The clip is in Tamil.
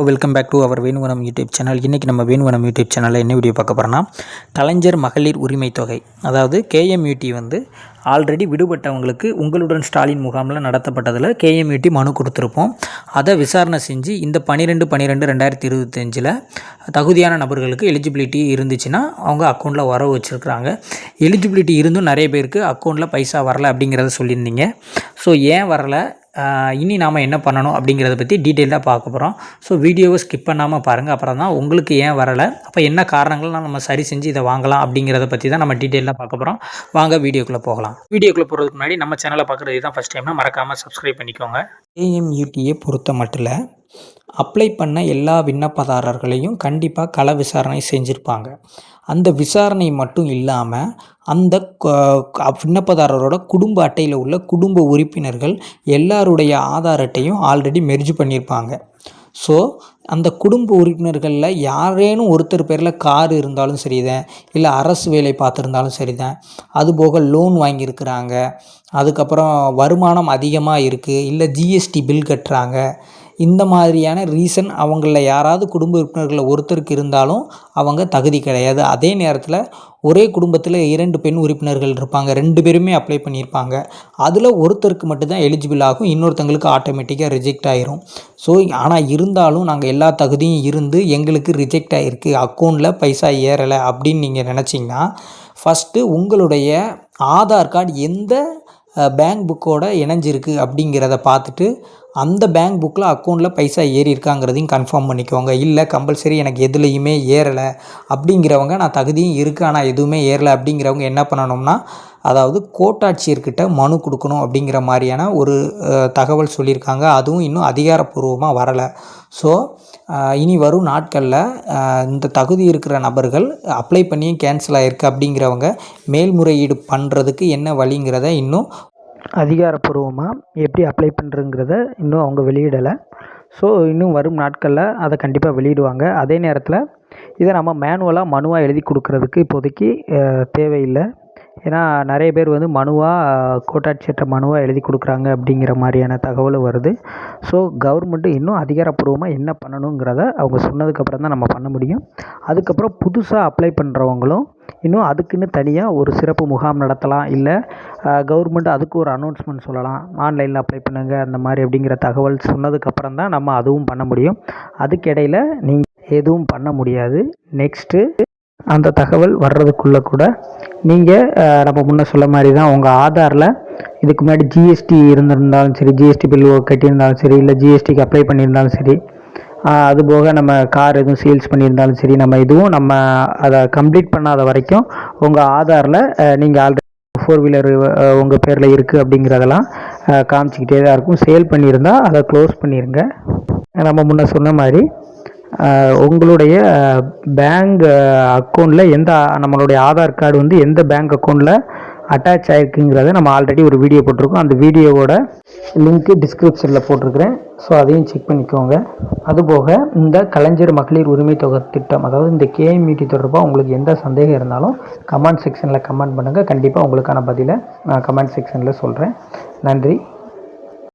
Welcome back to our Venuvanam YouTube channel. இன்றைக்கி நம்ம வேணுவனம் யூடியூப் சேனலில் என்ன வீடியோ பார்க்க போகிறோன்னா, கலைஞர் மகளிர் உரிமை தொகை, அதாவது கேஎம்யூடி ஆல்ரெடி விடுபட்டவங்களுக்கு உங்களுடன் ஸ்டாலின் முகாமில் நடத்தப்பட்டதில் கேஎம்யூடி மனு கொடுத்துருப்போம். அதை விசாரணை செஞ்சு இந்த 12/12/2025 தகுதியான நபர்களுக்கு எலிஜிபிலிட்டி இருந்துச்சுன்னா அவங்க அக்கௌண்ட்டில் வரவு வச்சுருக்குறாங்க. எலிஜிபிலிட்டி இருந்தும் நிறைய பேருக்கு அக்கௌண்ட்டில் பைசா வரலை அப்படிங்கிறத சொல்லியிருந்தீங்க. ஸோ ஏன் வரலை, இனி நாம் என்ன பண்ணணும் அப்படிங்கிறத பற்றி டீட்டெயிலாக பார்க்க போகிறோம். ஸோ வீடியோவை ஸ்கிப் பண்ணாமல் பாருங்கள். அப்புறம் தான் உங்களுக்கு ஏன் வரலை, அப்போ என்ன காரணங்கள்லாம் நம்ம சரி செஞ்சு இதை வாங்கலாம் அப்படிங்கிறத பற்றி தான் நம்ம டீட்டெயிலாக பார்க்க போகிறோம். வாங்க வீடியோக்குள்ளே போகலாம். வீடியோக்குள்ளே போகிறதுக்கு முன்னாடி நம்ம சேனலை பார்க்குறது தான் ஃபஸ்ட் டைம்னா மறக்காமல் சப்ஸ்கிரைப் பண்ணிக்கோங்க. கேஎம்யூடியை பொறுத்த மட்டும் அப்ளை பண்ண எல்லா விண்ணப்பதாரர்களையும் கண்டிப்பாக கள விசாரணை செஞ்சுருப்பாங்க. அந்த விசாரணை மட்டும் இல்லாமல் அந்த விண்ணப்பதாரரோட குடும்ப அட்டையில் உள்ள குடும்ப உறுப்பினர்கள் எல்லாருடைய ஆதார் அட்டையும் ஆல்ரெடி மெர்ஜ் பண்ணியிருப்பாங்க. ஸோ அந்த குடும்ப உறுப்பினர்களில் யாரேனும் ஒருத்தர் பேரில் கார் இருந்தாலும் சரிதான், இல்லை அரசு வேலை பார்த்துருந்தாலும் சரிதான், அதுபோக லோன் வாங்கியிருக்கிறாங்க, அதுக்கப்புறம் வருமானம் அதிகமாக இருக்குது, இல்லை ஜிஎஸ்டி பில் கட்டுறாங்க, இந்த மாதிரியான ரீசன் அவங்களில் யாராவது குடும்ப உறுப்பினர்களில் ஒருத்தருக்கு இருந்தாலும் அவங்க தகுதி கிடையாது. அதே நேரத்தில் ஒரே குடும்பத்தில் 2 பெண் உறுப்பினர்கள் இருப்பாங்க, 2 பேருமே அப்ளை பண்ணியிருப்பாங்க. அதில் ஒருத்தருக்கு மட்டும்தான் எலிஜிபிள் ஆகும், இன்னொருத்தங்களுக்கு ஆட்டோமேட்டிக்காக ரிஜெக்ட் ஆகிரும். ஸோ ஆனால் இருந்தாலும் நாங்கள் எல்லா தகுதியும் இருந்து எங்களுக்கு ரிஜெக்ட் ஆகிருக்கு, அக்கௌண்ட்டில் பைசா ஏறலை அப்படின்னு நீங்கள் நினச்சிங்கன்னா, ஃபஸ்ட்டு உங்களுடைய ஆதார் கார்டு எந்த பேங்க் புக்கோட இணைஞ்சிருக்கு அப்படிங்கிறத பார்த்துட்டு அந்த பேங்க் புக்கில் அக்கௌண்ட்டில் பைசா ஏறி இருக்காங்கிறதையும் கன்ஃபார்ம் பண்ணிக்கோங்க. இல்லை கம்பல்சரி எனக்கு எதுலேயுமே ஏறலை அப்படிங்கிறவங்க, நான் தகுதியும் இருக்குது ஆனால் எதுவுமே ஏறலை அப்படிங்கிறவங்க என்ன பண்ணணும்னா, அதாவது கோட்டாட்சியர்கிட்ட மனு கொடுக்கணும் அப்படிங்கிற மாதிரியான ஒரு தகவல் சொல்லியிருக்காங்க. அதுவும் இன்னும் அதிகாரப்பூர்வமாக வரலை. ஸோ இனி வரும் நாட்களில் இந்த தகுதி இருக்கிற நபர்கள் அப்ளை பண்ணியும் கேன்சல் ஆகிருக்கு அப்படிங்கிறவங்க மேல்முறையீடு பண்ணுறதுக்கு என்ன வழிங்கிறத இன்னும் அதிகாரப்பூர்வமாக எப்படி அப்ளை பண்ணுறங்கிறத இன்னும் அவங்க வெளியிடலை. ஸோ இன்னும் வரும் நாட்களில் அதை கண்டிப்பாக வெளியிடுவாங்க. அதே நேரத்தில் இதை நம்ம மேனுவலாக மனுவாக எழுதி கொடுக்குறதுக்கு இப்போதைக்கு தேவையில்லை. ஏன்னா நிறைய பேர் மனுவாக கோட்டாட்சியர்கிட்ட மனுவாக எழுதி கொடுக்குறாங்க அப்படிங்கிற மாதிரியான தகவலும் வருது. ஸோ கவர்மெண்ட்டு இன்னும் அதிகாரப்பூர்வமாக என்ன பண்ணணுங்கிறத அவங்க சொன்னதுக்கப்புறம் தான் நம்ம பண்ண முடியும். அதுக்கப்புறம் புதுசாக அப்ளை பண்ணுறவங்களும் இன்னும் அதுக்குன்னு தனியாக ஒரு சிறப்பு முகாம் நடத்தலாம், இல்லை கவர்மெண்ட் அதுக்கு ஒரு அனௌன்ஸ்மெண்ட் சொல்லலாம், ஆன்லைனில் அப்ளை பண்ணுங்கள் அந்த மாதிரி அப்படிங்கிற தகவல் சொன்னதுக்கப்புறம் தான் நம்ம அதுவும் பண்ண முடியும். அதுக்கிடையில் நீங்கள் எதுவும் பண்ண முடியாது. நெக்ஸ்ட்டு அந்த தகவல் வர்றதுக்குள்ளே கூட நீங்கள் நம்ம முன்னே சொல்ல மாதிரி தான் உங்கள் ஆதாரில் இதுக்கு முன்னாடி ஜிஎஸ்டி இருந்திருந்தாலும் சரி, ஜிஎஸ்டி பில் கட்டியிருந்தாலும் சரி, இல்லை ஜிஎஸ்டிக்கு அப்ளை பண்ணியிருந்தாலும் சரி, அதுபோக நம்ம கார் எதுவும் சேல்ஸ் பண்ணியிருந்தாலும் சரி, நம்ம இதுவும் நம்ம அதை கம்ப்ளீட் பண்ணாத வரைக்கும் உங்கள் ஆதாரில் நீங்கள் ஆல்ரெடி 4 வீலர் உங்கள் பேரில் இருக்குது அப்படிங்கிறதெல்லாம் காமிச்சிக்கிட்டே தான் இருக்கும். சேல் பண்ணியிருந்தால் அதை க்ளோஸ் பண்ணிடுங்க. நம்ம முன்னே சொன்ன மாதிரி உங்களுடைய பேங்க் அக்கௌண்ட்டில் நம்மளுடைய ஆதார் கார்டு எந்த பேங்க் அக்கௌண்ட்டில் அட்டாச் ஆகிருக்குங்கிறத நம்ம ஆல்ரெடி ஒரு வீடியோ போட்டிருக்கோம். அந்த வீடியோவோட லிங்க்கு டிஸ்கிரிப்ஷனில் போட்டிருக்கிறேன். ஸோ அதையும் செக் பண்ணிக்கோங்க. அதுபோக இந்த கலைஞர் மகளிர் உரிமை தொகை திட்டம், அதாவது இந்த கேஎம்யூடி தொடர்பாக உங்களுக்கு எந்த சந்தேகம் இருந்தாலும் கமெண்ட் செக்ஷனில் கமெண்ட் பண்ணுங்கள். கண்டிப்பாக உங்களுக்கான பதிலை நான் கமெண்ட் செக்ஷனில் சொல்கிறேன். நன்றி.